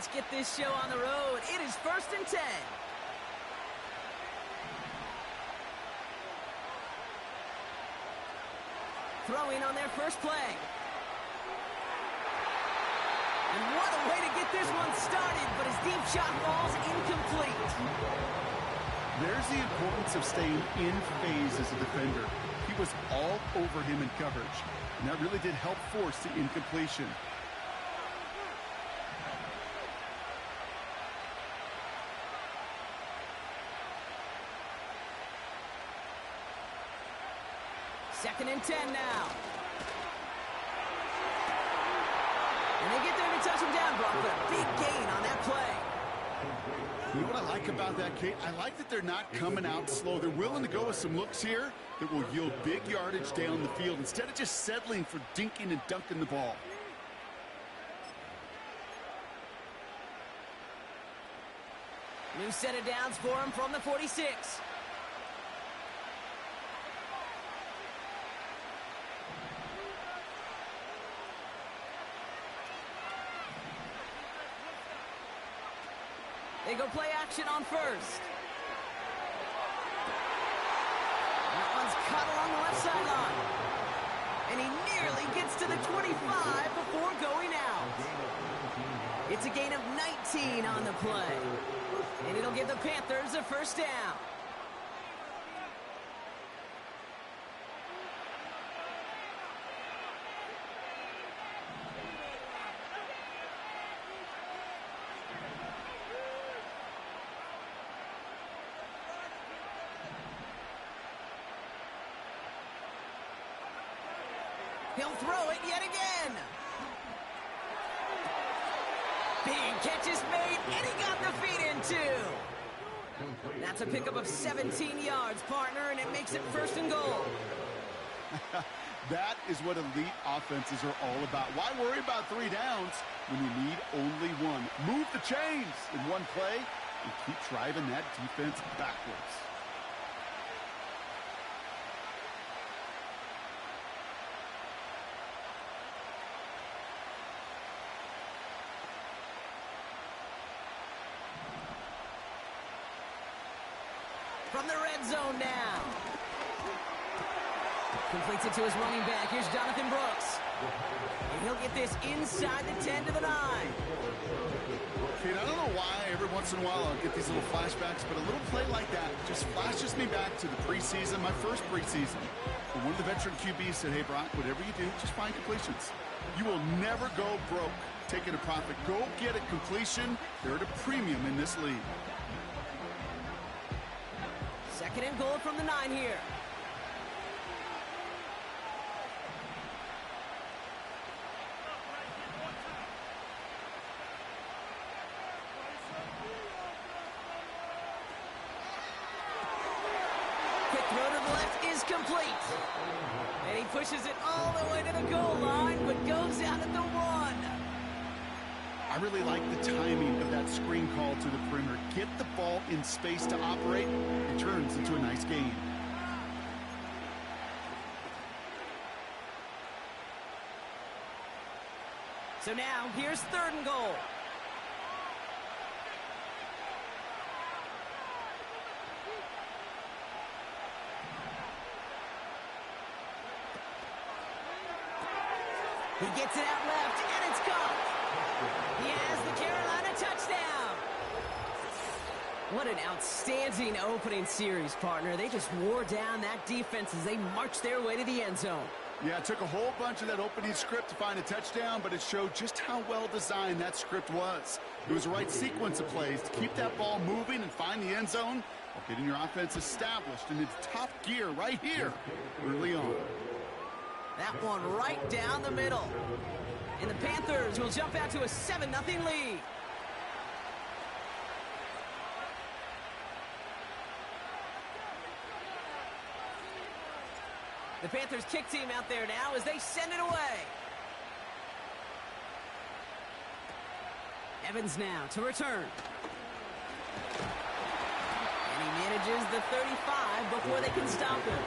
let's get this show on the road. It is 1st and 10. Throwing on their first play. And what a way to get this one started, but his deep shot falls incomplete. There's the importance of staying in phase as a defender. He was all over him in coverage, and that really did help force the incompletion. Second and 10 now. And they get there to touch him down, Brock, but a big gain on that play. You know what I like about that, Kate? I like that they're not coming out slow. They're willing to go with some looks here that will yield big yardage down the field instead of just settling for dinking and dunking the ball. New set of downs for him from the 46. They go play action on first. That one's cut along the left sideline. And he nearly gets to the 25 before going out. It's a gain of 19 on the play. And it'll give the Panthers a first down. He'll throw it yet again. Big catch is made, and he got the feet in too. That's a pickup of 17 yards, partner, and it makes it 1st and goal. That is what elite offenses are all about. Why worry about 3 downs when you need only 1? Move the chains in one play and keep driving that defense backwards. From the red zone now. Completes it to his running back. Here's Jonathan Brooks. And he'll get this inside the 10 to the 9. Kate, I don't know why every once in a while I'll get these little flashbacks, but a little play like that just flashes me back to the preseason, my first preseason. And one of the veteran QBs said, hey, Brock, whatever you do, just find completions. You will never go broke taking a profit. Go get a completion. They're at a premium in this league. Second and goal from the 9 here. Quick throw to the left is complete. And he pushes it all the way to the goal line, but goes out at the 1. I really like the timing of that screen call to the perimeter. Get the ball in space to operate. It turns into a nice gain. So now, here's 3rd and goal. He gets it out left, and it's caught. He has the Carolina touchdown. What an outstanding opening series, partner. They just wore down that defense as they marched their way to the end zone. Yeah, it took a whole bunch of that opening script to find a touchdown, but it showed just how well designed that script was. It was the right sequence of plays to keep that ball moving and find the end zone while getting your offense established in its top gear right here early on. That one right down the middle. And the Panthers will jump out to a 7-0 lead. The Panthers kick team out there now as they send it away. Evans now to return. And he manages the 35 before they can stop him.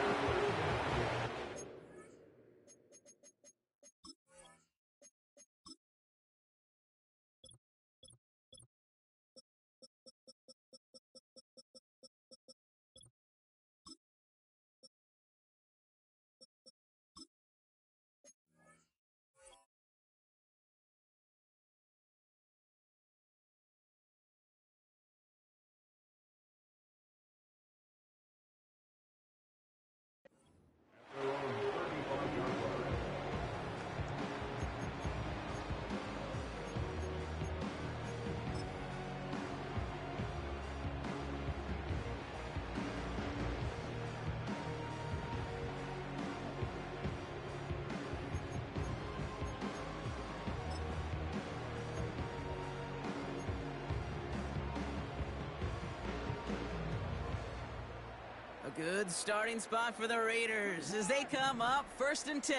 A good starting spot for the Raiders as they come up 1st and 10.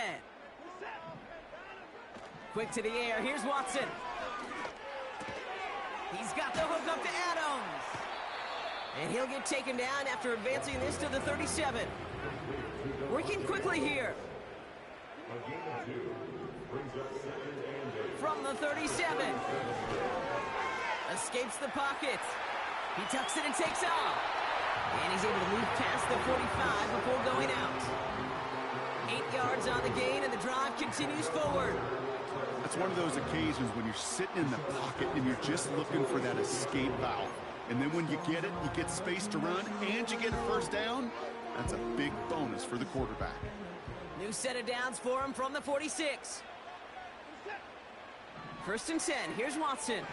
Quick to the air. Here's Watson. He's got the hook up to Adams. And he'll get taken down after advancing this to the 37. Working quickly here. From the 37. Escapes the pocket. He tucks it and takes off. And he's able to move past the 45 before going out. 8 yards on the gain, and the drive continues forward. That's one of those occasions when you're sitting in the pocket and you're just looking for that escape valve. And then when you get it, you get space to run, and you get a first down. That's a big bonus for the quarterback. New set of downs for him from the 46. 1st and 10. Here's Watson.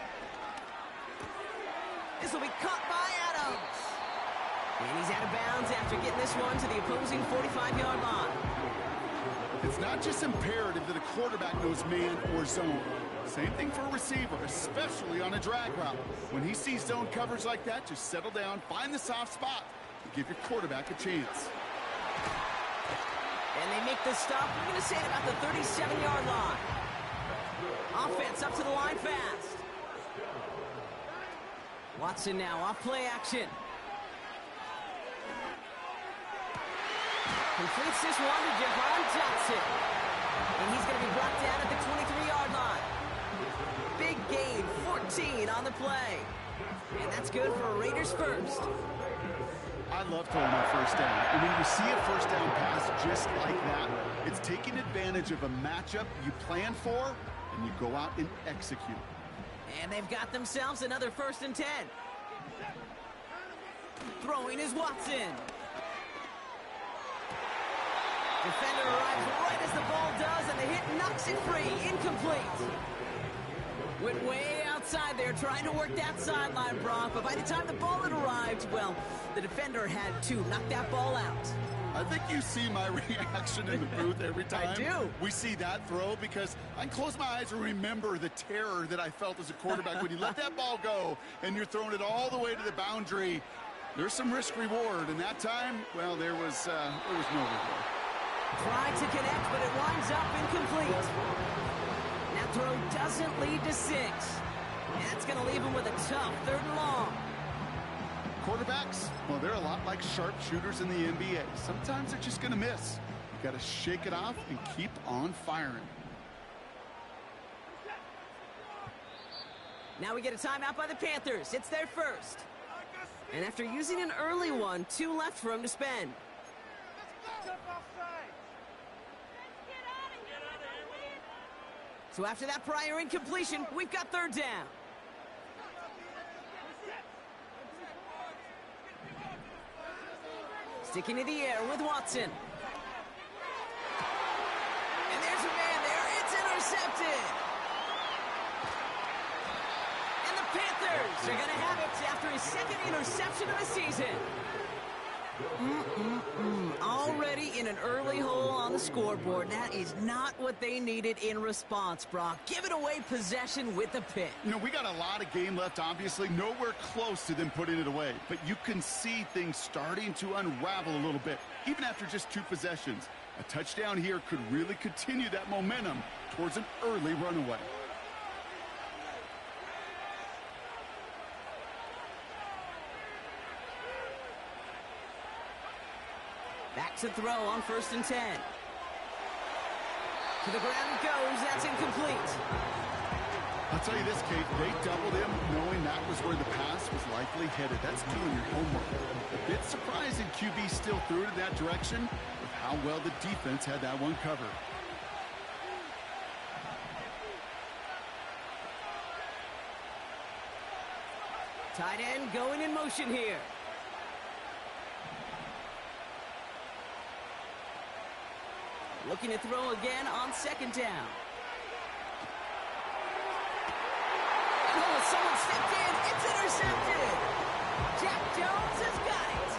This will be caught by Adams. And he's out of bounds after getting this one to the opposing 45-yard line. It's not just imperative that a quarterback knows man or zone. Same thing for a receiver, especially on a drag route. When he sees zone coverage like that, just settle down, find the soft spot, and give your quarterback a chance. And they make the stop, we're going to say, about the 37-yard line. Offense up to the line fast. Watson now off play action. Completes this one to Javon Johnson. And he's going to be brought down at the 23-yard line. Big gain, 14 on the play. And that's good for a Raiders first. I love throwing on first down. And when you see a first down pass just like that, it's taking advantage of a matchup you plan for, and you go out and execute. And they've got themselves another 1st and 10. Throwing is Watson. Defender arrives right as the ball does, and the hit knocks it free. Incomplete. Went way outside there trying to work that sideline, Brock, but by the time the ball had arrived, well, the defender had to knock that ball out. I think you see my reaction in the booth every time I do. We see that throw, because I can close my eyes and remember the terror that I felt as a quarterback when you let that ball go and you're throwing it all the way to the boundary. There's some risk reward, and that time, well, there was no reward. Tried to connect, but it winds up incomplete. That throw doesn't lead to 6. And that's going to leave him with a tough 3rd and long. Quarterbacks, well, they're a lot like sharpshooters in the NBA. Sometimes they're just going to miss. You got to shake it off and keep on firing. Now we get a timeout by the Panthers. It's their first. And after using an early one, 2 left for him to spend. So after that prior incompletion, we've got 3rd down. Sticking to the air with Watson. And there's a man there. It's intercepted. And the Panthers are going to have it after his 2nd interception of the season. Already in an early hole on the scoreboard. That is not what they needed in response, Brock. Giving away possession with the pick. You know, we got a lot of game left, obviously. Nowhere close to them putting it away. But you can see things starting to unravel a little bit, even after just 2 possessions. A touchdown here could really continue that momentum towards an early runaway. Back to throw on 1st and 10. To the ground it goes. That's incomplete. I'll tell you this, Kate. They doubled him knowing that was where the pass was likely headed. That's doing your homework. A bit surprising QB still threw it in that direction with how well the defense had that one covered. Tight end going in motion here. Looking to throw again on 2nd down. Oh, someone stepped in. It's intercepted. Jack Jones has got it.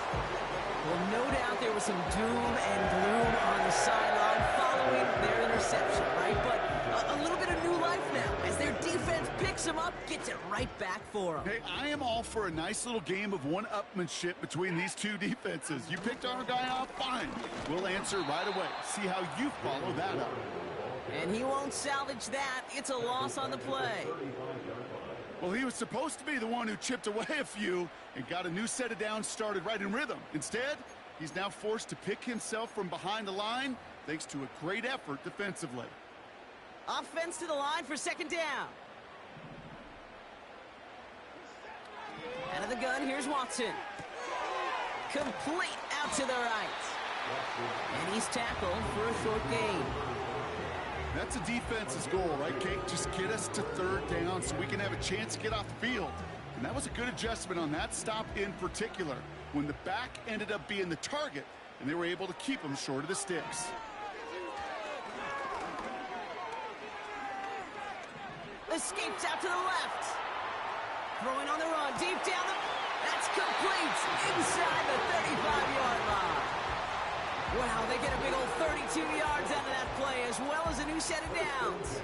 Well, no doubt there was some doom and gloom on the sideline following their interception, right? But a little bit of new life now as their defense defense picks him up, gets it right back for him. Hey, I am all for a nice little game of one-upmanship between these two defenses. You picked our guy off, fine. We'll answer right away. See how you follow that up. And he won't salvage that. It's a loss on the play. Well, he was supposed to be the one who chipped away a few and got a new set of downs started right in rhythm. Instead, he's now forced to pick himself from behind the line thanks to a great effort defensively. Offense to the line for second down. Out of the gun, here's Watson. Complete out to the right. And he's tackled for a short gain. That's a defense's goal, right, Kate? Just get us to third down so we can have a chance to get off the field. And that was a good adjustment on that stop in particular, when the back ended up being the target, and they were able to keep him short of the sticks. Escapes out to the left. Throwing on the run, deep down the... That's complete inside the 35-yard line. Wow, they get a big old 32 yards out of that play, as well as a new set of downs.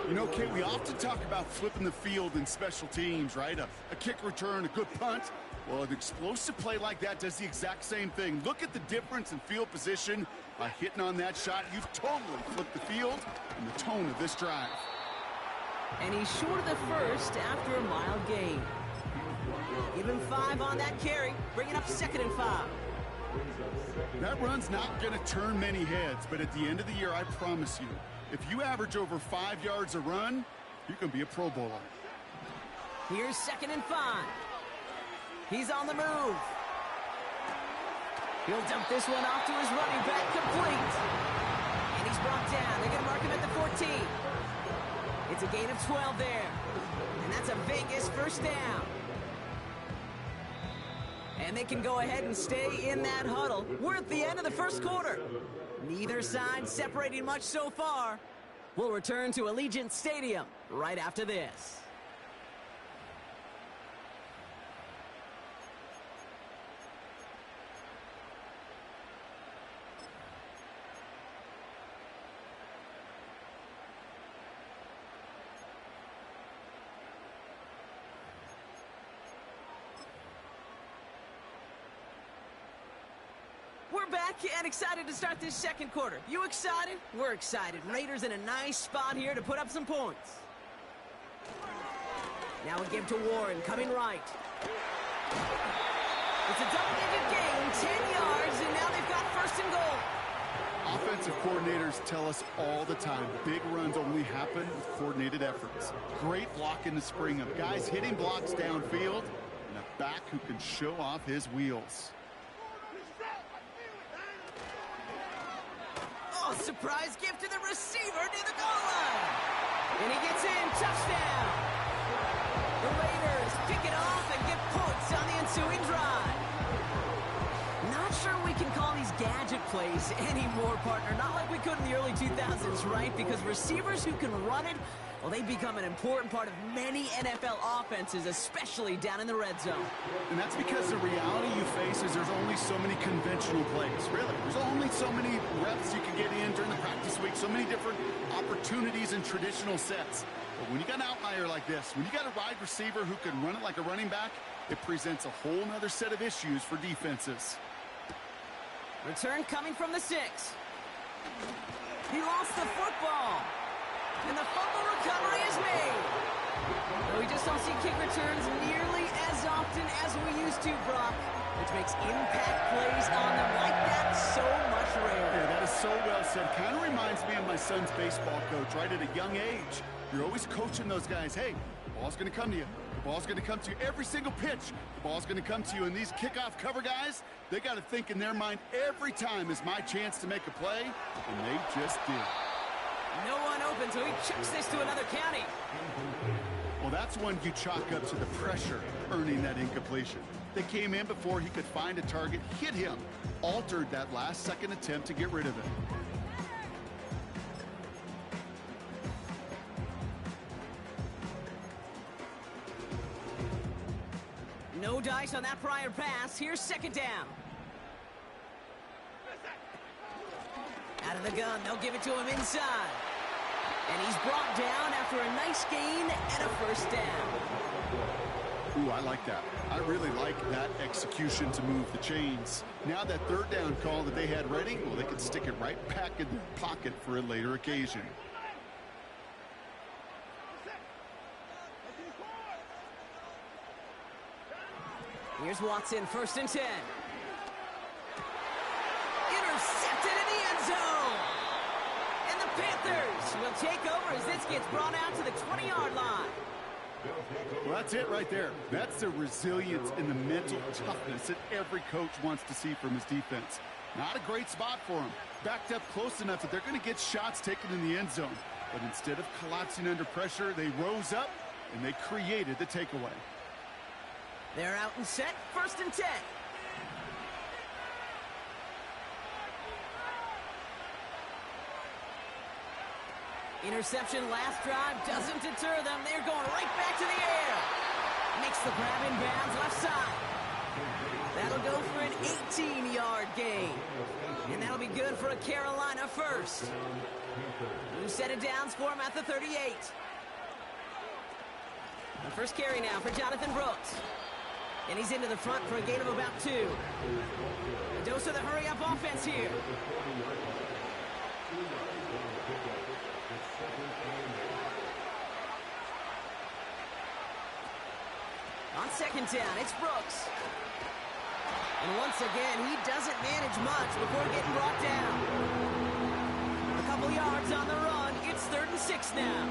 You know, Kate, we often talk about flipping the field in special teams, right? A kick return, a good punt. Well, an explosive play like that does the exact same thing. Look at the difference in field position. By hitting on that shot, you've totally flipped the field and the tone of this drive. And he's short of the first after a mild gain. Give him 5 on that carry, bringing up 2nd and 5. That run's not going to turn many heads, but at the end of the year, I promise you, if you average over 5 yards a run, you can be a Pro Bowler. Here's 2nd and 5. He's on the move. He'll dump this one off to his running back, complete. And he's brought down. They're going to mark him at the 14. It's a gain of 12 there. And that's a Vegas first down. And they can go ahead and stay in that huddle. We're at the end of the first quarter. Neither side separating much so far. We'll return to Allegiant Stadium right after this. We're back and excited to start this second quarter. You excited? We're excited. Raiders in a nice spot here to put up some points. Now we give to Warren, coming right. It's a double-digit gain, 10 yards, and now they've got 1st and goal. Offensive coordinators tell us all the time, big runs only happen with coordinated efforts. Great block in the spring of guys hitting blocks downfield, and a back who can show off his wheels. Oh, surprise gift to the receiver near the goal line. And he gets in, touchdown. The Raiders pick it off and get points on the ensuing drive. Not sure we can call these gadget plays anymore, partner. Not like we could in the early 2000s, right? Because receivers who can run it, well, they become an important part of many NFL offenses, especially down in the red zone. And that's because the reality you face is there's only so many conventional plays, really. There's only so many reps you can get in during the practice week, so many different opportunities and traditional sets. But when you got an outlier like this, when you got a wide receiver who can run it like a running back, it presents a whole nother set of issues for defenses. Return coming from the 6. He lost the football. And the fumble recovery is made. Though we just don't see kick returns nearly as often as we used to, Brock, which makes impact plays on them like that so much rarer. Yeah, that is so well said. Kind of reminds me of my son's baseball coach, right? At a young age, you're always coaching those guys, hey, the ball's going to come to you. The ball's going to come to you every single pitch. The ball's going to come to you. And these kickoff cover guys, they got to think in their mind every time is my chance to make a play, and they just did. No one open, so he chucks this to another county. Well, that's when you chalk up to the pressure earning that incompletion. They came in before he could find a target, hit him, altered that last-second attempt to get rid of it. No dice on that prior pass. Here's 2nd down. Out of the gun, they'll give it to him inside. And he's brought down after a nice gain and a first down. Ooh, I like that. I really like that execution to move the chains. Now that third down call that they had ready, well, they can stick it right back in their pocket for a later occasion. Here's Watson, 1st and 10. Intercepted in the end zone. And the Panthers will take over as this gets brought out to the 20-yard line. Well, that's it right there. That's the resilience and the mental toughness that every coach wants to see from his defense. Not a great spot for him. Backed up close enough that they're going to get shots taken in the end zone. But instead of collapsing under pressure, they rose up and they created the takeaway. They're out and set, 1st and 10. Interception last drive doesn't deter them. They're going right back to the air. Makes the grab in bounds left side. That'll go for an 18-yard gain. And that'll be good for a Carolina first. New set of downs for him at the 38. The first carry now for Jonathan Brooks. And he's into the front for a gain of about 2. A dose of the hurry-up offense here. On 2nd down, it's Brooks. And once again, he doesn't manage much before getting brought down. A couple yards on the run. It's 3rd and 6 now.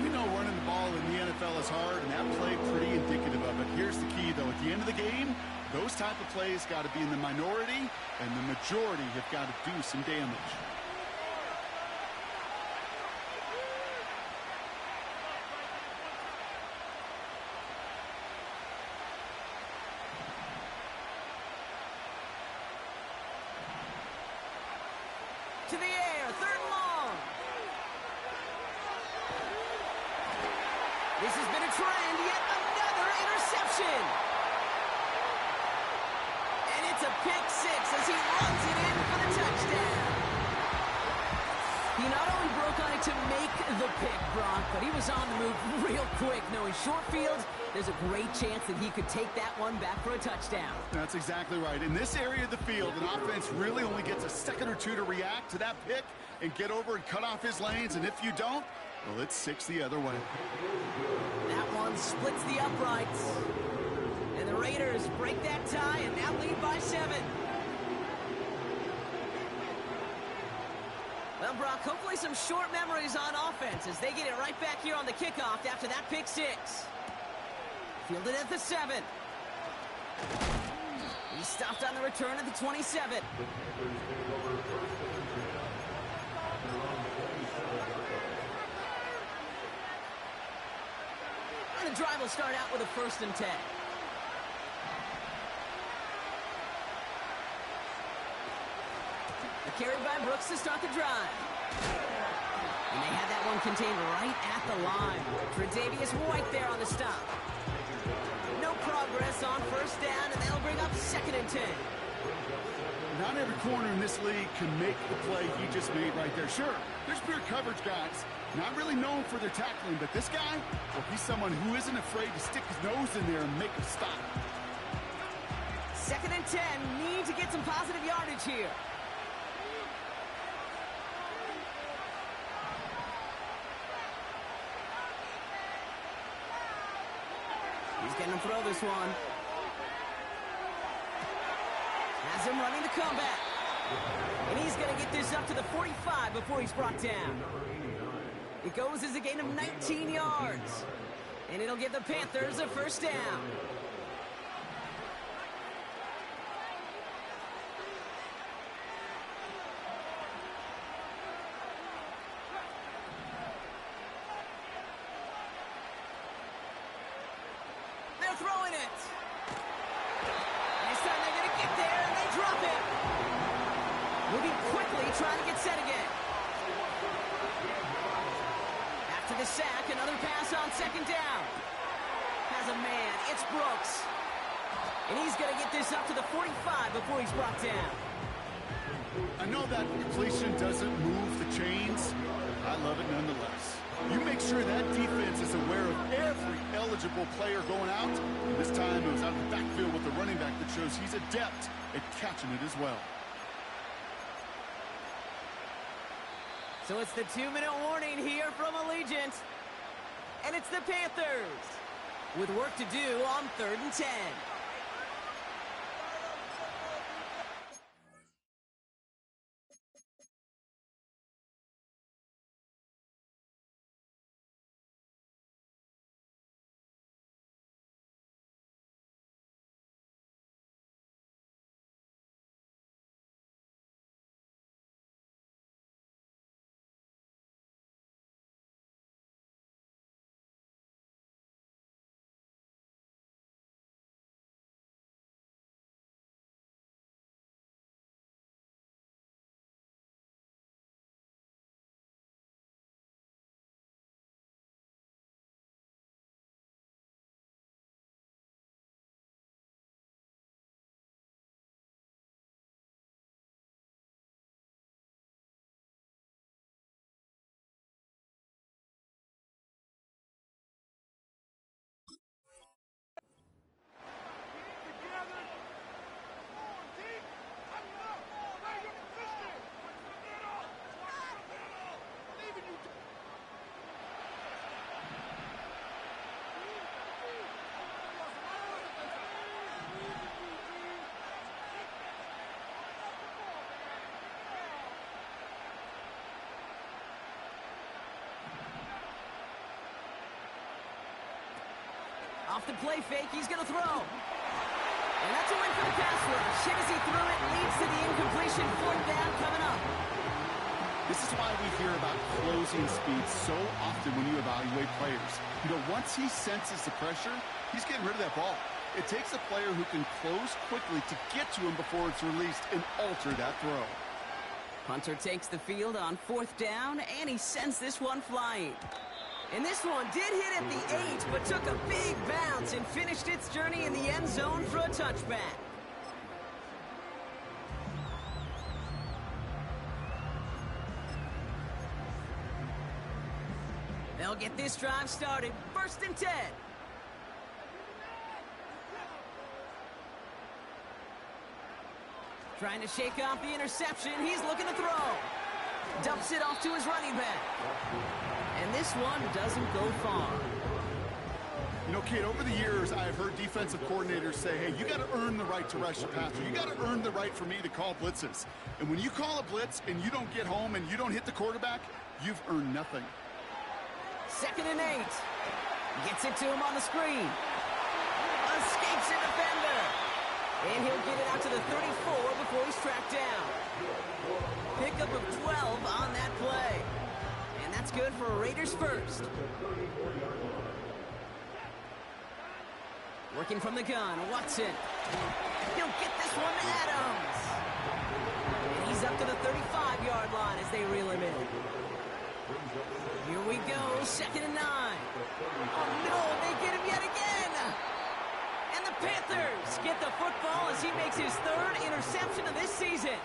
We know running the ball in the NFL is hard, and that play pretty indicative of it. Here's the key, though. At the end of the game, those type of plays got to be in the minority, and the majority have got to do some damage. To the air, 3rd and long. This has been a trend, yet another interception. And it's a pick 6 as he runs it in for the touchdown. He not only broke on it to make the pick, Brock, but he was on the move real quick. Knowing short field, there's a great chance that he could take that one back for a touchdown. That's exactly right. In this area of the field, an offense really only gets a second or two to react to that pick and get over and cut off his lanes. And if you don't, well, it's 6 the other way. That one splits the uprights. And the Raiders break that tie and now lead by 7. Well, Brock, hopefully some short memories on offense as they get it right back here on the kickoff after that pick 6. Fielded at the 7. He stopped on the return at the 27. And the drive will start out with a 1st and 10. A carry by Brooks to start the drive. And they had that one contained right at the line. Tre'Davious White there on the stop. No progress on 1st down, and that'll bring up 2nd and 10. Not every corner in this league can make the play he just made right there. Sure, there's pure coverage guys, not really known for their tackling, but this guy, well, he's someone who isn't afraid to stick his nose in there and make a stop. 2nd and 10, need to get some positive yardage here. He's going to throw this one. Has him running the comeback. And he's going to get this up to the 45 before he's brought down. It goes as a gain of 19 yards. And it'll give the Panthers a 1st down. They're throwing it. This time they're going to get there, and they drop it. Moving quickly, trying to get set again. After the sack, another pass on 2nd down. Has a man. It's Brooks. And he's going to get this up to the 45 before he's brought down. I know that completion doesn't move the chains. I love it nonetheless. You make sure that defense is aware of every eligible player going out. And this time it was out of the backfield with the running back that shows he's adept at catching it as well. So it's the 2-minute warning here from Allegiant. And it's the Panthers with work to do on 3rd and 10. Off the play fake, he's going to throw. And that's a win for the pass rush. Hit as he threw it, leads to the incompletion. 4th down coming up. This is why we hear about closing speed so often when you evaluate players. You know, once he senses the pressure, he's getting rid of that ball. It takes a player who can close quickly to get to him before it's released and alter that throw. Punter takes the field on 4th down, and he sends this one flying. And this one did hit at the 8, but took a big bounce and finished its journey in the end zone for a touchback. They'll get this drive started. 1st and 10. Trying to shake off the interception. He's looking to throw. Dumps it off to his running back. And this one doesn't go far. You know, Kate, over the years, I've heard defensive coordinators say, hey, you got to earn the right to rush the passer. You got to earn the right for me to call blitzes. And when you call a blitz and you don't get home and you don't hit the quarterback, you've earned nothing. 2nd and 8. Gets it to him on the screen. Escapes a defender. And he'll get it out to the 34 before he's tracked down. Pickup of 12 on that play. And that's good for a Raiders first. Working from the gun, Watson. He'll get this one to Adams. And he's up to the 35-yard line as they reel him in. Here we go, 2nd and 9. Oh no, they get him yet again. And the Panthers get the football as he makes his 3rd interception of this season.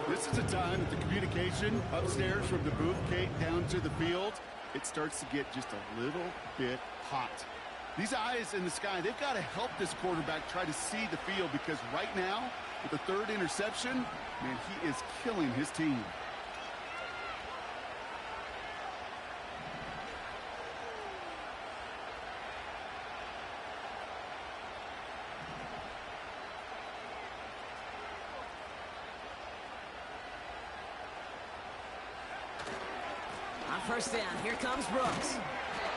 This is a time that the communication upstairs from the booth, Kate, down to the field, it starts to get just a little bit hot. These eyes in the sky, they've got to help this quarterback try to see the field because right now, with the 3rd interception, man, he is killing his team. On 1st down, here comes Brooks.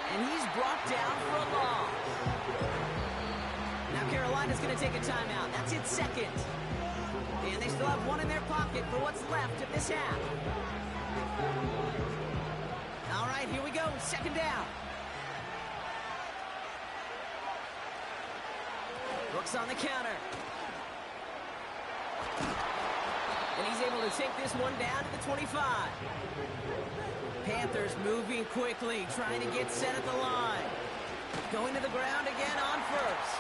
And he's brought down for a loss. Now Carolina's going to take a timeout. That's its 2nd. And they still have one in their pocket for what's left of this half. All right, here we go. 2nd down. Brooks on the counter. And he's able to take this one down to the 25. Panthers moving quickly, trying to get set at the line. Going to the ground again on 1st.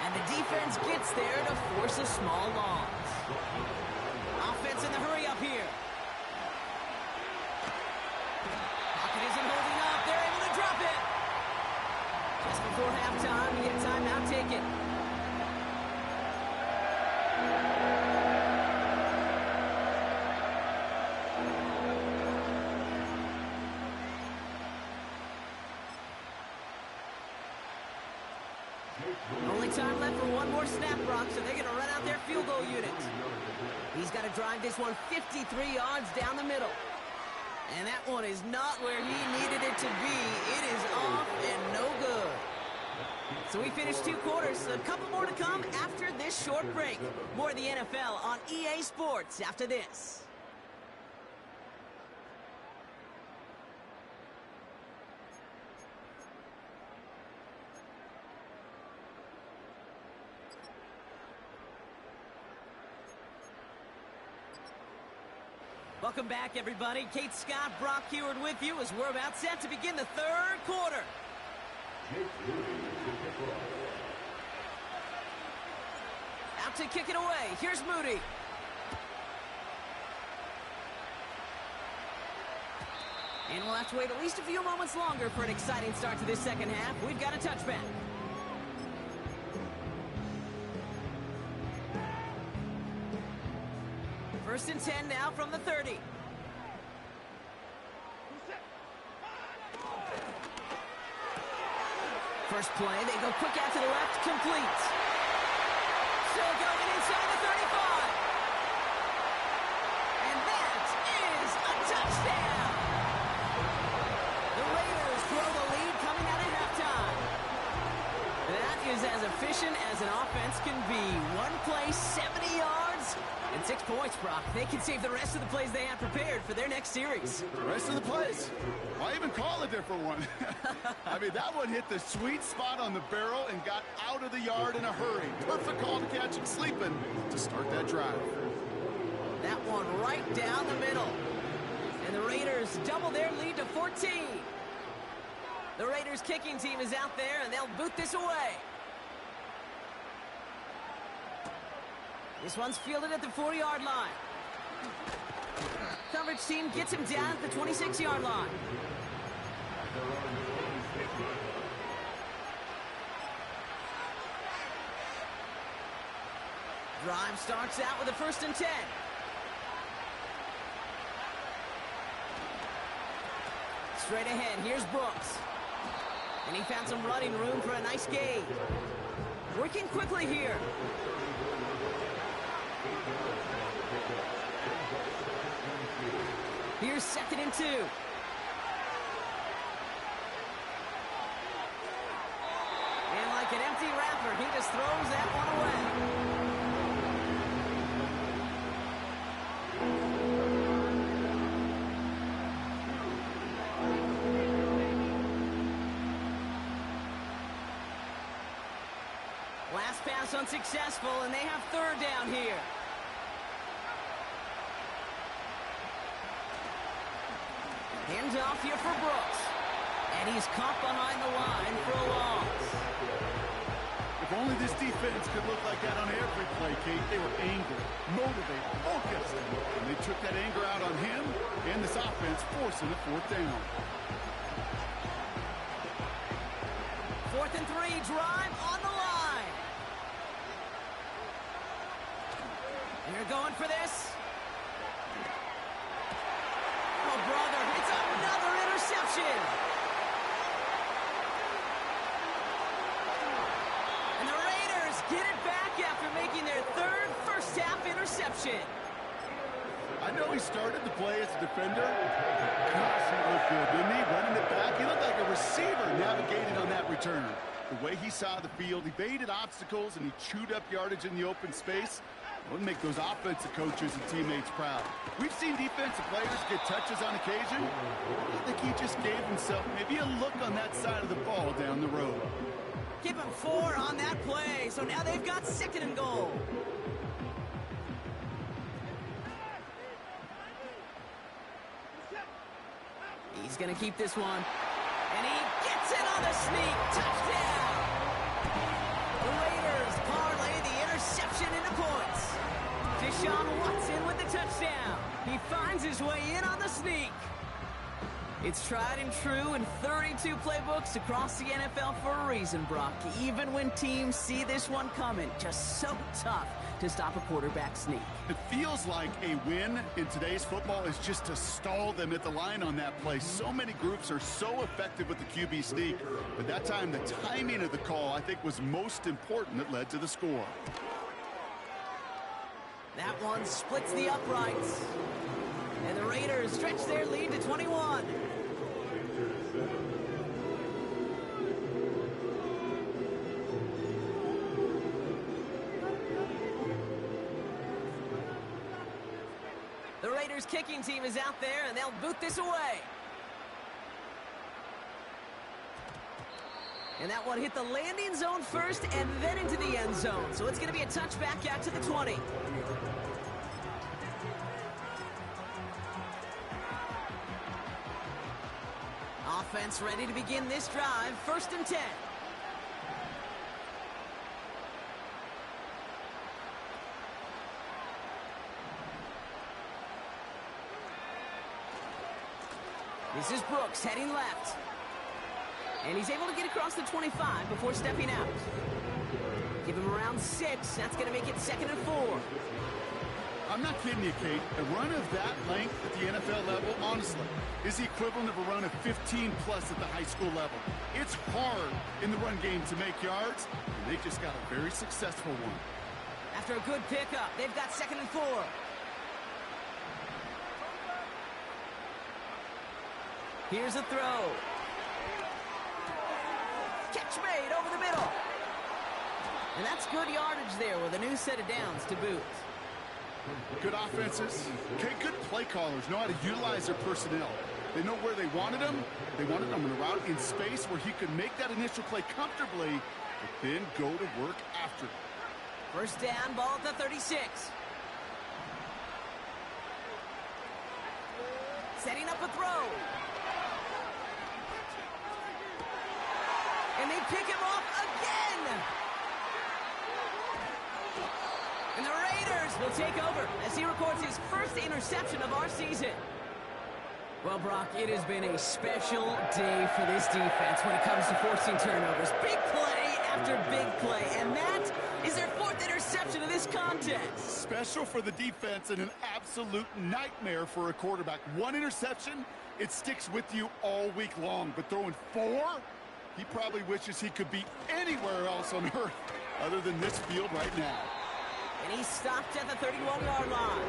And the defense gets there to force a small loss. before halftime. You get a timeout, take it. Only time left for one more snap, Brock, so they're going to run out their field goal unit. He's got to drive this one 53 yards down the middle. And that one is not where he needed it to be. It is off and no good. So we finished 2 quarters. A couple more to come after this short break. More of the NFL on EA Sports after this. Welcome back, everybody. Kate Scott, Brock Heward with you as we're about set to begin the 3rd quarter. Out to kick it away. Here's Moody. And we'll have to wait at least a few moments longer for an exciting start to this second half. We've got a touchback. First and 10 now from the 30. First play, they go quick out to the left, complete. Still going inside the 35. And that is a touchdown. The Raiders grow the lead coming out of halftime. That is as efficient as an offense can be. One play, 70 yards. And 6 points, Brock. They can save the rest of the plays they have prepared for their next series. The rest of the plays? Why even call a different one? I mean, that one hit the sweet spot on the barrel and got out of the yard in a hurry. Perfect call to catch him sleeping to start that drive. That one right down the middle. And the Raiders double their lead to 14. The Raiders kicking team is out there, and they'll boot this away. This one's fielded at the 4-yard line. Coverage team gets him down at the 26-yard line. Drive starts out with a 1st and 10. Straight ahead, here's Brooks. And he found some running room for a nice gain. Working quickly here. Here's 2nd and 2. And like an empty wrapper, he just throws that one away. Last pass unsuccessful, and they have 3rd down here. Hands off here for Brooks. And he's caught behind the line for a loss. If only this defense could look like that on every play, Kate. They were angry, motivated, focused. And they took that anger out on him and this offense, forcing a 4th down. 4th and 3, drive on the line. And they're going for this. Oh, brother, it's another interception. And the Raiders get it back after making their 3rd first-half interception. I know he started the play as a defender. Gosh, he looked good, didn't he? Running it back. He looked like a receiver navigating on that return. The way he saw the field, he baited obstacles, and he chewed up yardage in the open space. It would make those offensive coaches and teammates proud. We've seen defensive players get touches on occasion. I think he just gave himself maybe a look on that side of the ball down the road. Give him 4 on that play, so now they've got 2nd and goal. He's going to keep this one. And he gets it on the sneak. Touchdown! The Raiders parlay the interception into points. Deshaun Watson with the touchdown. He finds his way in on the sneak. It's tried and true in 32 playbooks across the NFL for a reason, Brock. Even when teams see this one coming, just so tough to stop a quarterback sneak. It feels like a win in today's football is just to stall them at the line on that play. So many groups are so effective with the QB sneak, but that time the timing of the call I think was most important that led to the score. That one splits the uprights. And the Raiders stretch their lead to 21. The Raiders kicking team is out there, and they'll boot this away. And that one hit the landing zone first and then into the end zone. So it's going to be a touchback out to the 20. Offense ready to begin this drive. 1st and 10. This is Brooks heading left. And he's able to get across the 25 before stepping out. Give him around 6. That's going to make it 2nd and 4. I'm not kidding you, Kate. A run of that length at the NFL level, honestly, is the equivalent of a run of 15-plus at the high school level. It's hard in the run game to make yards, and they just got a very successful one. After a good pickup, they've got 2nd and 4. Here's a throw. Catch made over the middle. And that's good yardage there with a new set of downs to boot. Good offenses. Okay, good play callers know how to utilize their personnel. They know where they wanted them. They wanted them in a route in space where he could make that initial play comfortably, but then go to work after. 1st down, ball at the 36. Setting up a throw. And they pick him off again. And the Raiders will take over as he records his 1st interception of our season. Well, Brock, it has been a special day for this defense when it comes to forcing turnovers. Big play after big play, and that is their 4th interception of this contest. Special for the defense and an absolute nightmare for a quarterback. 1 interception, it sticks with you all week long, but throwing 4, he probably wishes he could be anywhere else on earth other than this field right now. And he's stopped at the 31-yard line.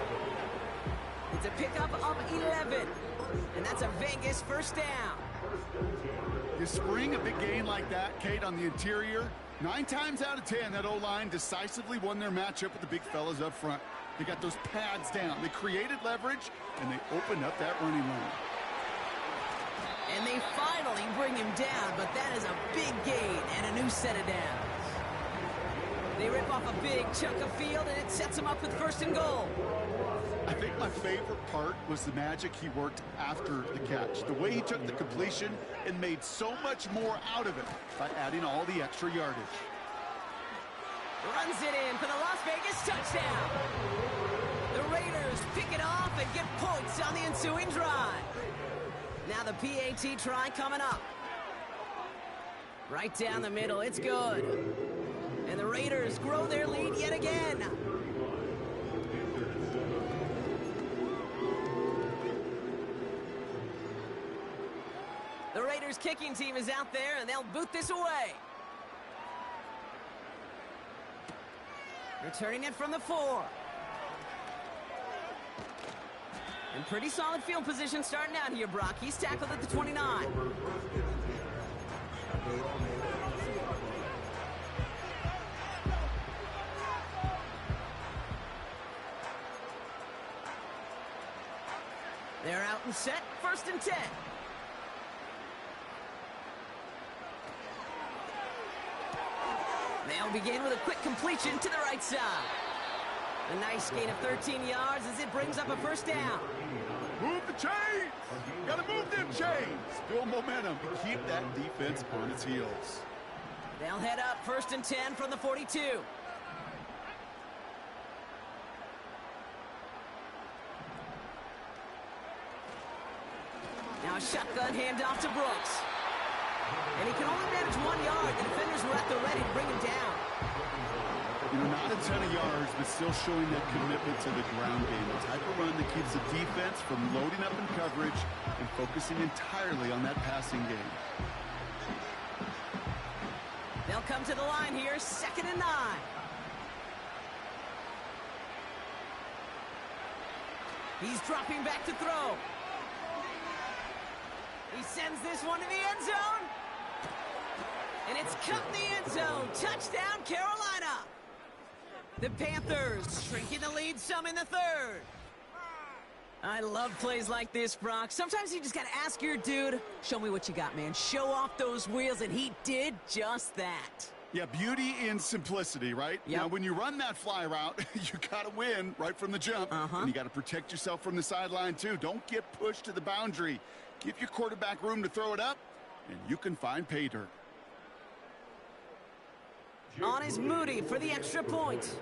It's a pickup of 11. And that's a Vegas 1st down. You spring a big gain like that, Kate, on the interior. 9 times out of 10, that O-line decisively won their matchup with the big fellas up front. They got those pads down. They created leverage, and they opened up that running lane. And they finally bring him down, but that is a big gain and a new set of downs. They rip off a big chunk of field, and it sets them up with 1st and goal. I think my favorite part was the magic he worked after the catch. The way he took the completion and made so much more out of it by adding all the extra yardage. Runs it in for the Las Vegas touchdown. The Raiders pick it off and get points on the ensuing drive. Now the PAT try coming up. Right down the middle, it's good. And the Raiders grow their lead yet again. The Raiders kicking team is out there, and they'll boot this away. Returning it from the 4. And pretty solid field position starting out here, Brock. He's tackled at the 29. They're out and set. 1st and 10. They'll begin with a quick completion to the right side. A nice gain of 13 yards as it brings up a 1st down. Move the chains! Gotta move them chains! Build momentum and keep that defense on its heels. They'll head up 1st and 10 from the 42. Now A shotgun handoff to Brooks. And he can only manage 1 yard. The defenders were at the ready to bring him down. You know, not a ton of yards, but still showing that commitment to the ground game. The type of run that keeps the defense from loading up in coverage and focusing entirely on that passing game. They'll come to the line here, 2nd and 9. He's dropping back to throw. He sends this one to the end zone. And it's cut in the end zone. Touchdown, Carolina. The Panthers shrinking the lead some in the 3rd. I love plays like this, Brock. Sometimes you just got to ask your dude, show me what you got, man. Show off those wheels, and he did just that. Yeah, beauty in simplicity, right? Yep. Now, when you run that fly route, you got to win right from the jump. And you got to protect yourself from the sideline, too. Don't get pushed to the boundary. Give your quarterback room to throw it up, and you can find pay dirt. On is Moody for the extra point.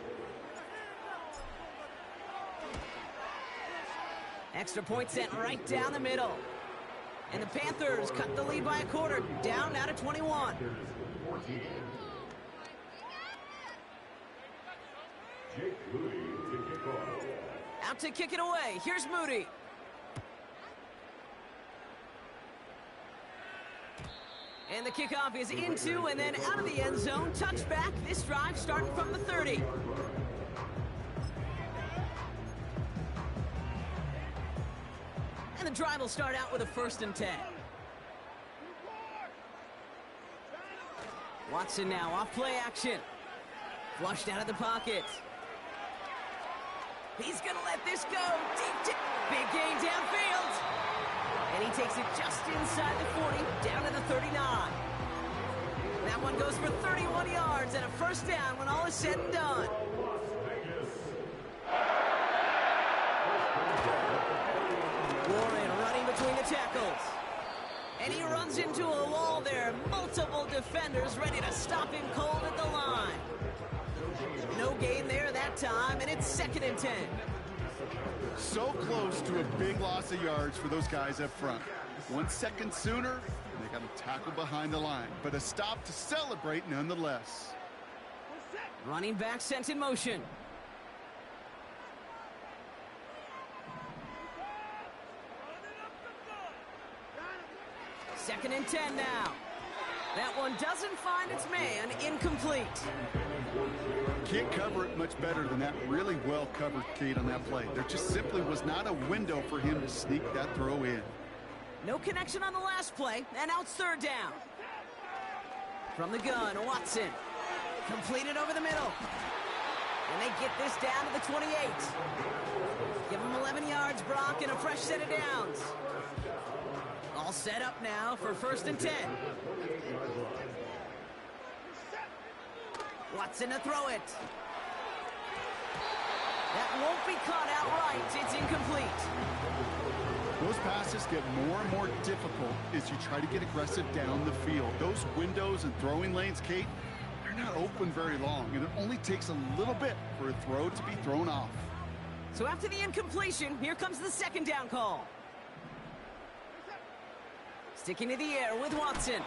Extra point sent right down the middle. And the Panthers cut the lead by a quarter, down now to 21. Out to kick it away. Here's Moody. And the kickoff is into and then out of the end zone. Touchback. This drive starting from the 30. And the drive will start out with a 1st and 10. Watson now off play action. Flushed out of the pocket. He's going to let this go. Deep big gain downfield. And he takes it just inside the 40, down to the 39. That one goes for 31 yards and a 1st down when all is said and done. Warren running between the tackles. And he runs into a wall there. Multiple defenders ready to stop him cold at the line. No gain there that time, and it's 2nd and 10. So close to a big loss of yards for those guys up front. 1 second sooner, and they got to tackle behind the line. But a stop to celebrate nonetheless. Running back sent in motion. Second and 10 now. That one doesn't find its man. Incomplete. Can't cover it much better than that really well covered, Kate, on that play. There just simply was not a window for him to sneak that throw in. No connection on the last play, and now it's 3rd down. From the gun, Watson. Completed over the middle. And they get this down to the 28. Give them 11 yards, Brock, and a fresh set of downs. All set up now for 1st and 10. Watson to throw it. That won't be caught outright. It's incomplete. Those passes get more and more difficult as you try to get aggressive down the field. Those windows and throwing lanes, Kate, they're not open very long, and it only takes a little bit for a throw to be thrown off. So after the incompletion, here comes the 2nd down call. Sticking to the air with Watson.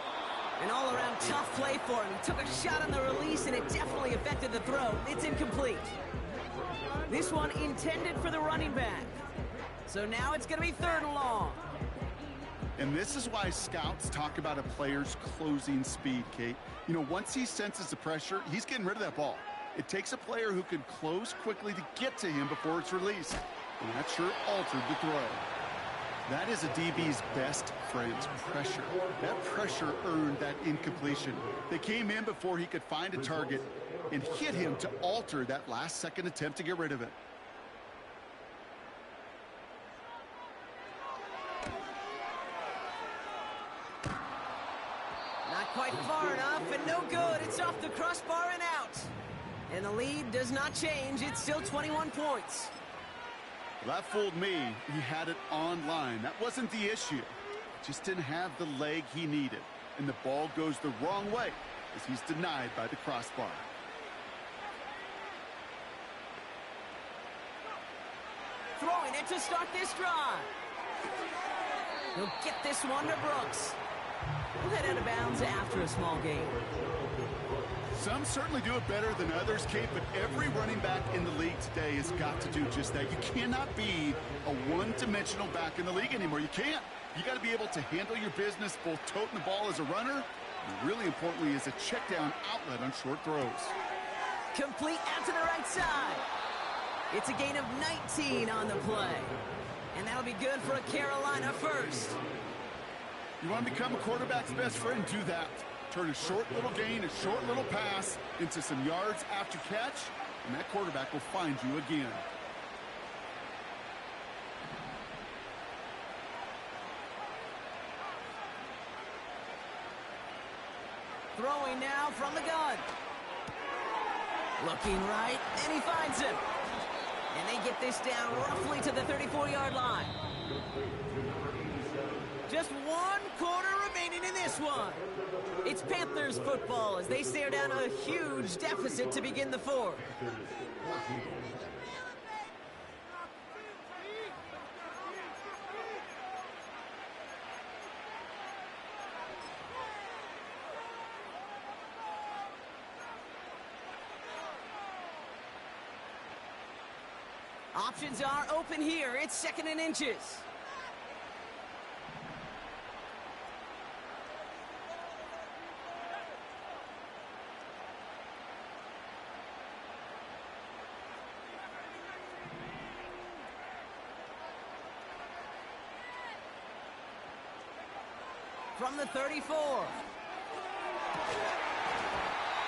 An all-around tough play for him. He took a shot on the release, and it definitely affected the throw. It's incomplete. This one intended for the running back. So now it's going to be 3rd and long. And this is why scouts talk about a player's closing speed, Kate. You know, once he senses the pressure, he's getting rid of that ball. It takes a player who can close quickly to get to him before it's released. And that sure altered the throw. That is a DB's best friend, pressure. That pressure earned that incompletion. They came in before he could find a target and hit him to alter that last-second attempt to get rid of it. Not quite far enough, and no good. It's off the crossbar and out. And the lead does not change. It's still 21 points. Well, that fooled me. He had it online. That wasn't the issue. Just didn't have the leg he needed. And the ball goes the wrong way as he's denied by the crossbar. Throwing it to start this drive. He'll get this one to Brooks. We'll head out of bounds after a small gain. Some certainly do it better than others, Kate, but every running back in the league today has got to do just that. You cannot be a one-dimensional back in the league anymore. You can't. You got to be able to handle your business, both toting the ball as a runner, and really importantly as a check-down outlet on short throws. Complete out to the right side. It's a gain of 19 on the play. And that'll be good for a Carolina first. You want to become a quarterback's best friend? Do that. Turn a short little gain, a short little pass into some yards after catch, and that quarterback will find you again. Throwing now from the gun. Looking right, and he finds him. And they get this down roughly to the 34-yard line. Just 1 quarter remaining in this one. It's Panthers football as they stare down a huge deficit to begin the fourth. Options are open here. It's 2nd and inches. From the 34.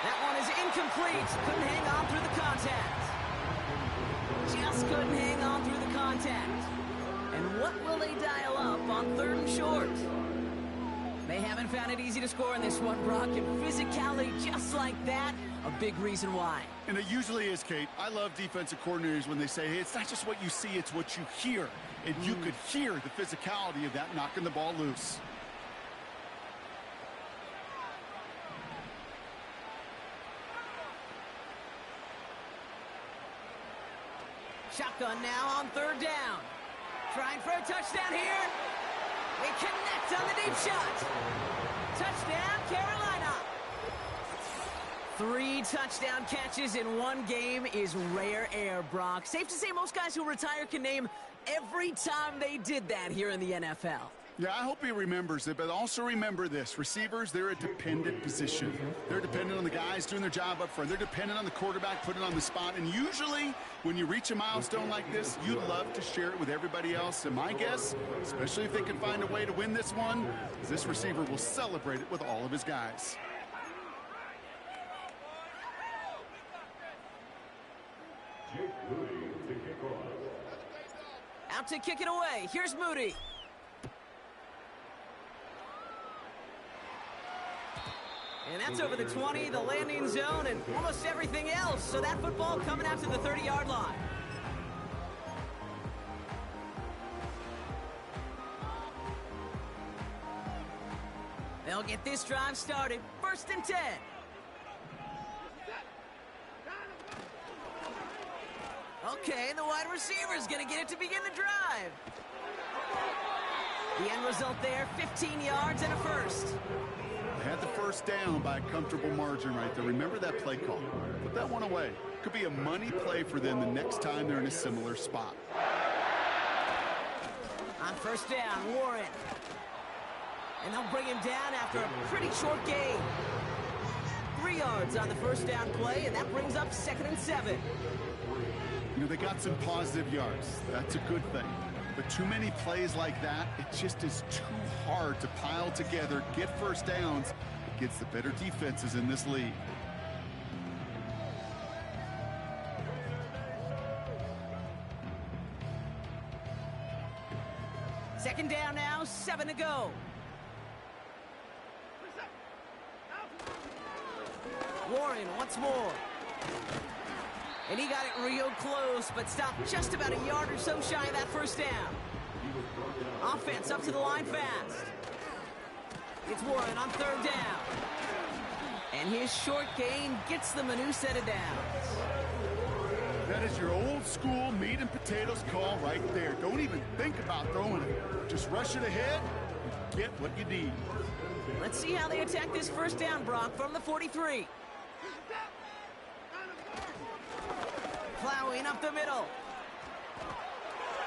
That one is incomplete. Couldn't hang on through the contact. Just couldn't hang on through the contact. And what will they dial up on 3rd and short? They haven't found it easy to score in this one, Brock, and physicality just like that, a big reason why. And it usually is, Kate. I love defensive coordinators when they say, hey, it's not just what you see, it's what you hear. And you could hear the physicality of that knocking the ball loose. Shotgun now on 3rd down. Trying for a touchdown here. They connect on the deep shot. Touchdown, Carolina. 3 touchdown catches in one game is rare air, Brock. Safe to say most guys who retire can name every time they did that here in the NFL. Yeah, I hope he remembers it, but also remember this. Receivers, they're a dependent position. They're dependent on the guys doing their job up front. They're dependent on the quarterback putting it on the spot. And usually, when you reach a milestone like this, you love to share it with everybody else. And my guess, especially if they can find a way to win this one, is this receiver will celebrate it with all of his guys. Out to kick it away. Here's Moody. And that's over the 20, the landing zone, and almost everything else. So that football coming out to the 30-yard line. They'll get this drive started. 1st and 10. Okay, the wide receiver's going to get it to begin the drive. The end result there, 15 yards and a first. Had the first down by a comfortable margin right there. Remember that play call. Put that one away. Could be a money play for them the next time they're in a similar spot. On 1st down, Warren. And they'll bring him down after a pretty short gain. 3 yards on the 1st down play, and that brings up 2nd and 7. You know, they got some positive yards. That's a good thing. But too many plays like that, it just is too hard to pile together, get first downs against the better defenses in this league. Second down now, 7 to go. Warren once more. And he got it real close, but stopped just about a yard or so shy of that first down. Offense up to the line fast. It's Warren on 3rd down. And his short gain gets them a new set of downs. That is your old school meat and potatoes call right there. Don't even think about throwing it. Just rush it ahead and get what you need. Let's see how they attack this first down, Brock, from the 43. Plowing up the middle.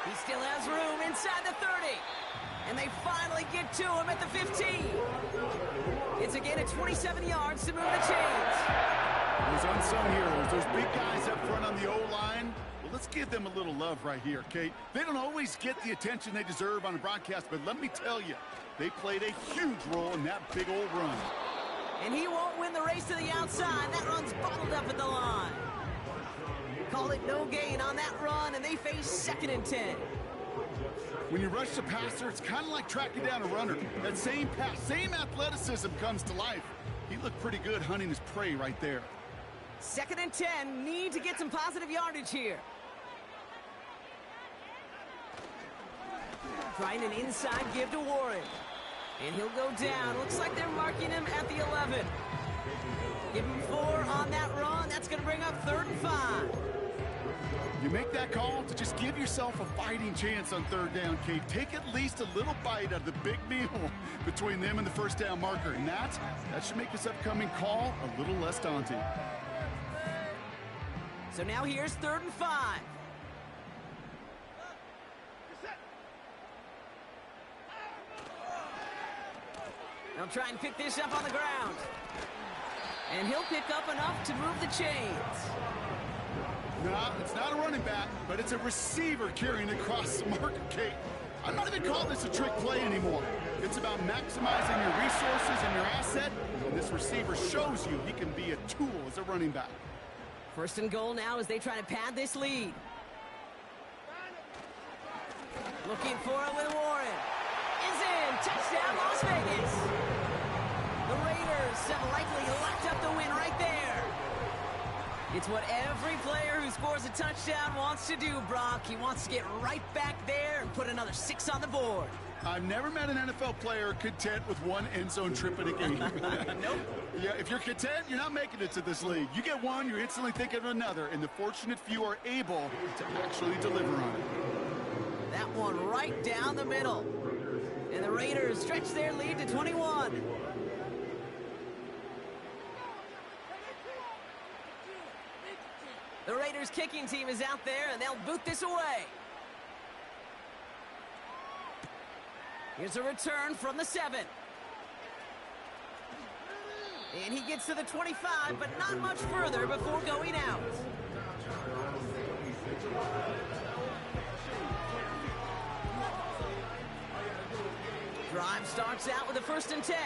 He still has room inside the 30. And they finally get to him at the 15. It's a gain of 27 yards to move the chains. Those unsung heroes, those big guys up front on the O-line, well, let's give them a little love right here, Kate. They don't always get the attention they deserve on a broadcast, but let me tell you, they played a huge role in that big old run. And he won't win the race to the outside. That run's bottled up at the line. Call it no gain on that run, and they face 2nd and 10. When you rush the passer, it's kind of like tracking down a runner. That same pass, same athleticism comes to life. He looked pretty good hunting his prey right there. 2nd and 10, need to get some positive yardage here. Trying an inside give to Warren. And he'll go down. Looks like they're marking him at the 11. Give him 4 on that run. That's going to bring up 3rd and 5. You make that call to just give yourself a fighting chance on 3rd down, Kate. Take at least a little bite out of the big meal between them and the first down marker. And that should make this upcoming call a little less daunting. So now here's 3rd and 5. They'll try and pick this up on the ground. And he'll pick up enough to move the chains. No, it's not a running back, but it's a receiver carrying across the marker, Kate. I'm not even calling this a trick play anymore. It's about maximizing your resources and your asset, and this receiver shows you he can be a tool as a running back. 1st and goal now as they try to pad this lead. Looking for it with Warren. Is in. Touchdown, Las Vegas. The Raiders have likely locked up the win right there. It's what every player who scores a touchdown wants to do, Brock. He wants to get right back there and put another 6 on the board. I've never met an NFL player content with 1 end zone trip in a game. Nope. Yeah, if you're content, you're not making it to this league. You get one, you're instantly thinking of another, and the fortunate few are able to actually deliver on it. That one right down the middle. And the Raiders stretch their lead to 21. The Raiders kicking team is out there, and they'll boot this away. Here's a return from the 7. And he gets to the 25, but not much further before going out. Drive starts out with a 1st and 10.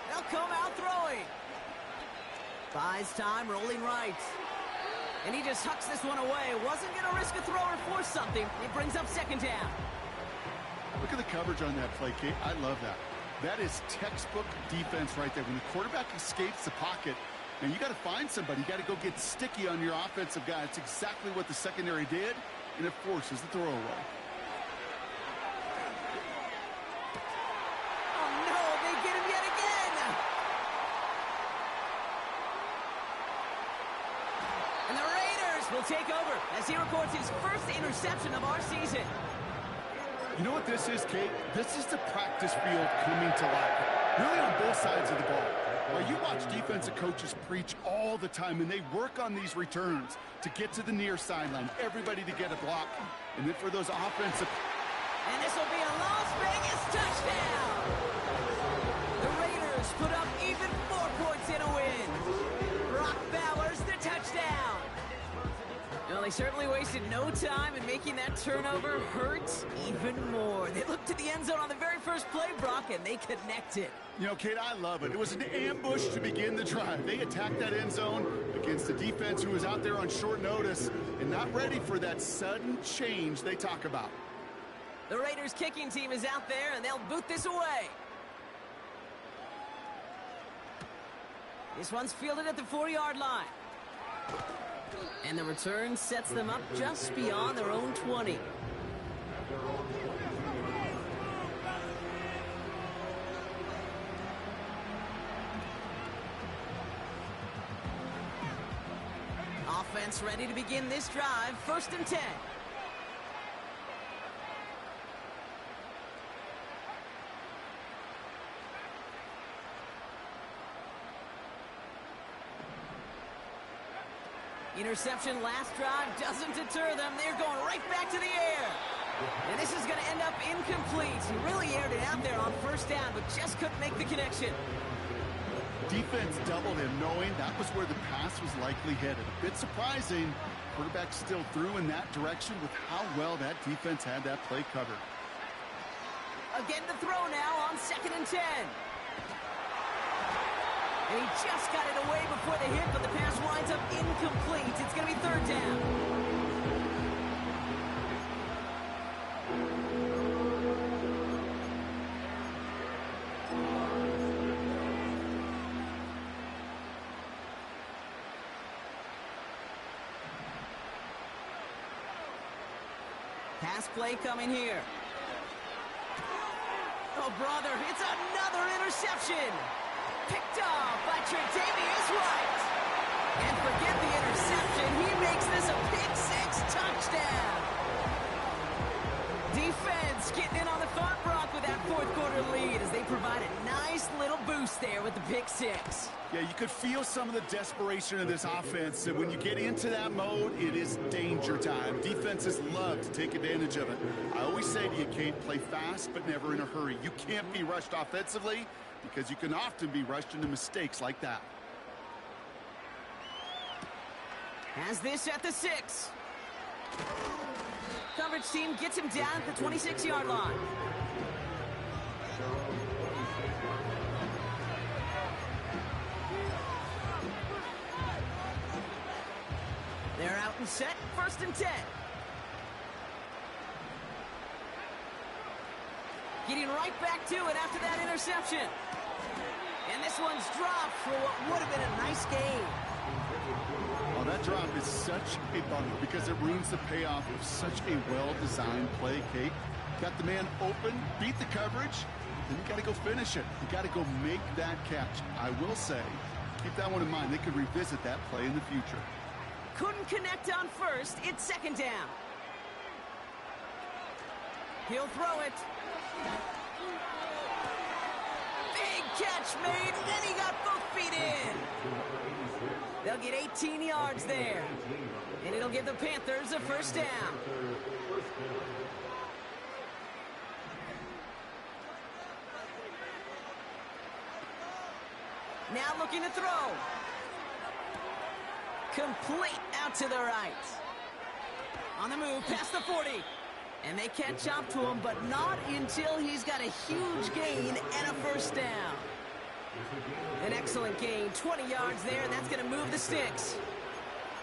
They'll come out throwing. Buys time, rolling right. And he just hucks this one away. Wasn't going to risk a throw or force something. It brings up 2nd down. Look at the coverage on that play, Kate. I love that. That is textbook defense right there. When the quarterback escapes the pocket, and you got to find somebody. You got to go get sticky on your offensive guy. It's exactly what the secondary did, and it forces the throw away. Oh, no, they get him yet again. And the Raiders will take over as he records his first interception of our season. You know what this is, Kate? This is the practice field coming to life. Really on both sides of the ball. Well, you watch defensive coaches preach all the time, and they work on these returns to get to the near sideline, everybody to get a block, and then for those offensive... And this will be a Las Vegas touchdown! The Raiders put up even more points in a win. Brock Bowers the touchdown. Well, they certainly wasted no time in making that turnover hurt even more. They looked to the end zone on the very first play, Brock, and they connected. You know, Kate, I love it. It was an ambush to begin the drive. They attacked that end zone against a defense who was out there on short notice and not ready for that sudden change they talk about. The Raiders kicking team is out there, and they'll boot this away. This one's fielded at the 4-yard line. And the return sets them up just beyond their own 20. Offense ready to begin this drive. 1st and 10. Interception last drive doesn't deter them. They're going right back to the air. And this is going to end up incomplete. He really aired it out there on 1st down, but just couldn't make the connection. Defense doubled him, knowing that was where the pass was likely headed. A bit surprising. Quarterback still threw in that direction with how well that defense had that play covered. Again to throw now on 2nd and 10. And he just got it away before the hit, but the pass winds up incomplete. It's going to be 3rd down. Pass play coming here. Oh, brother, it's another interception. Picked off by Tre'Davious White. And forget the interception. He makes this a pick-6 touchdown. Defense getting in on the thought rock with that 4th quarter lead as they provide a nice little boost there with the pick-6. Yeah, you could feel some of the desperation of this offense, and when you get into that mode, it is danger time. Defenses love to take advantage of it. I always say to you, Kate, play fast but never in a hurry. You can't be rushed offensively because you can often be rushed into mistakes like that. Has this at the 6. Coverage team gets him down at the 26-yard line. They're out and set. 1st and 10. Getting right back to it after that interception. And this one's dropped for what would have been a nice game. Well, that drop is such a bummer because it ruins the payoff of such a well-designed play, Kate. Got the man open, beat the coverage, then you got to go finish it. You got to go make that catch. I will say, keep that one in mind. They could revisit that play in the future. Couldn't connect on 1st. It's 2nd down. He'll throw it. Big catch made, and he got both feet in. They'll get 18 yards there. And it'll give the Panthers a 1st down. Now looking to throw. Complete out to the right. On the move, past the 40. And they catch up to him, but not until he's got a huge gain and a 1st down. An excellent gain, 20 yards there, and that's going to move the sticks.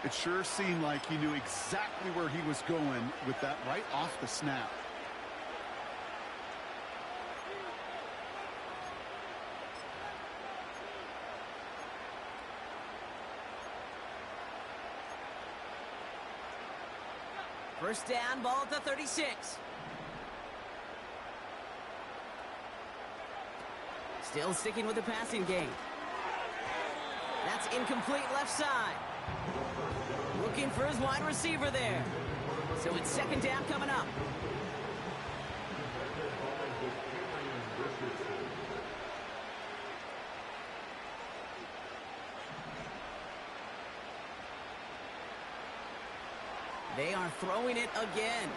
It sure seemed like he knew exactly where he was going with that right off the snap. First down, ball at the 36. Still sticking with the passing game. That's incomplete left side. Looking for his wide receiver there. So it's 2nd down coming up. They are throwing it again.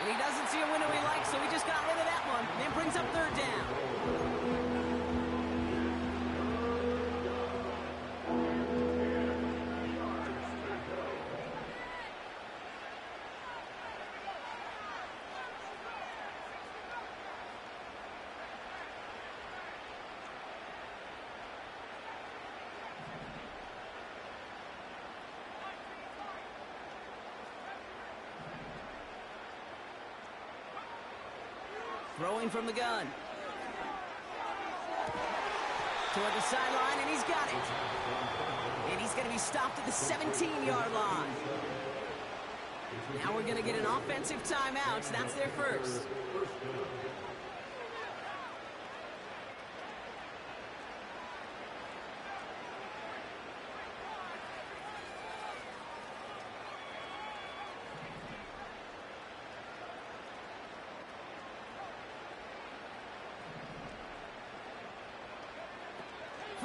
And he doesn't see a window he likes, so he just got rid of that one. And brings up 3rd down. Throwing from the gun. Toward the sideline, and he's got it. And he's going to be stopped at the 17-yard line. Now we're going to get an offensive timeout. So that's their first.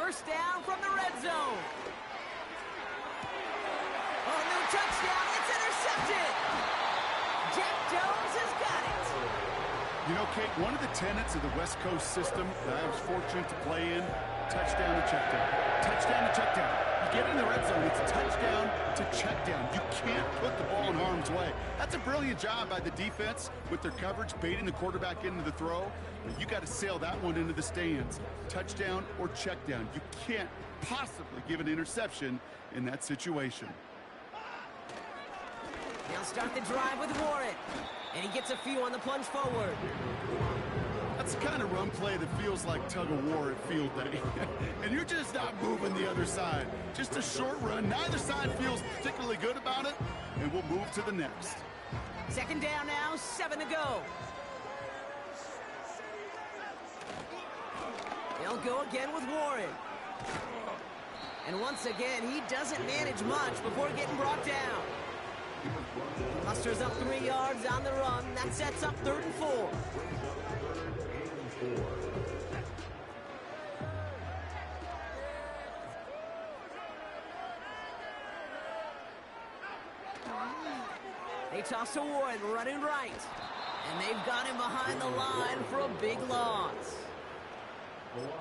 first down from the red zone. Oh, no touchdown. It's intercepted. Jack Jones has got it. You know, Kate, one of the tenets of the West Coast system that I was fortunate to play in, touchdown to check down. Touchdown to check down. You get in the red zone, it's touchdown to check down. You can't put the ball in harm's way. That's a brilliant job by the defense with their coverage, baiting the quarterback into the throw. But you got to sail that one into the stands. Touchdown or check down. You can't possibly give an interception in that situation. They'll start the drive with Warren. And he gets a few on the plunge forward. That's the kind of run play that feels like tug-of-war at field day. And you're just not moving the other side. Just a short run. Neither side feels particularly good about it. And we'll move to the next. Second down now, 7 to go. They'll go again with Warren. And once again, he doesn't manage much before getting brought down. Musters up 3 yards on the run. That sets up 3rd and 4. They toss to Warren, running right. And they've got him behind the line for a big loss.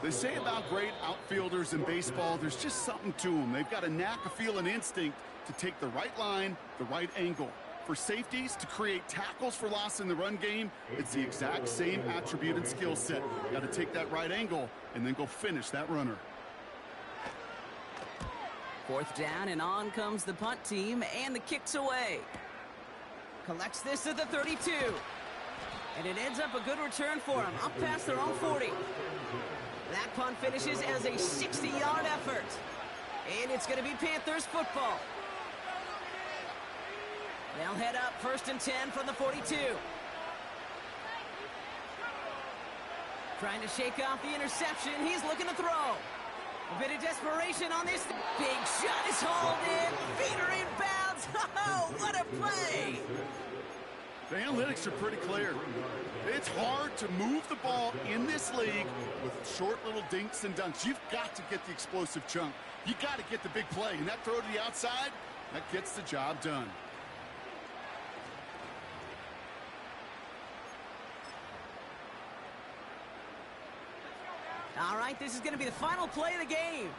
They say about great outfielders in baseball, there's just something to them. They've got a knack, a feel, and instinct to take the right line, the right angle. For safeties, to create tackles for loss in the run game, it's the exact same attribute and skill set. Got to take that right angle and then go finish that runner. 4th down, and on comes the punt team, and the kick's away. Collects this at the 32. And it ends up a good return for him, up past their own 40. That punt finishes as a 60-yard effort. And it's going to be Panthers football. They'll head up 1st and 10 from the 42. Trying to shake off the interception. He's looking to throw. A bit of desperation on this. Big shot is hauled in. Feet are in bounds. Oh, what a play. The analytics are pretty clear. It's hard to move the ball in this league with short little dinks and dunks. You've got to get the explosive chunk. You got to get the big play. And that throw to the outside, that gets the job done. All right, this is going to be the final play of the game.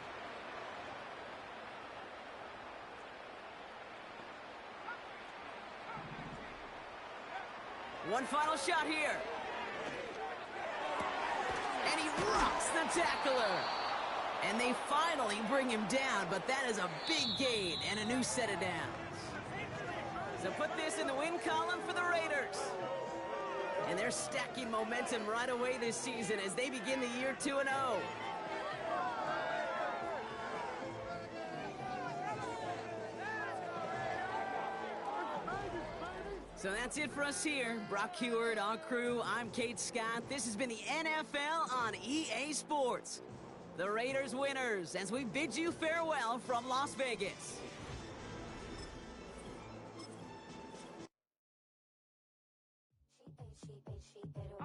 One final shot here. And he rocks the tackler. And they finally bring him down, but that is a big gain and a new set of downs. So put this in the win column for the Raiders. And they're stacking momentum right away this season as they begin the year 2-0. So that's it for us here. Brock Heward, our crew, I'm Kate Scott. This has been the NFL on EA Sports. The Raiders winners as we bid you farewell from Las Vegas. Pero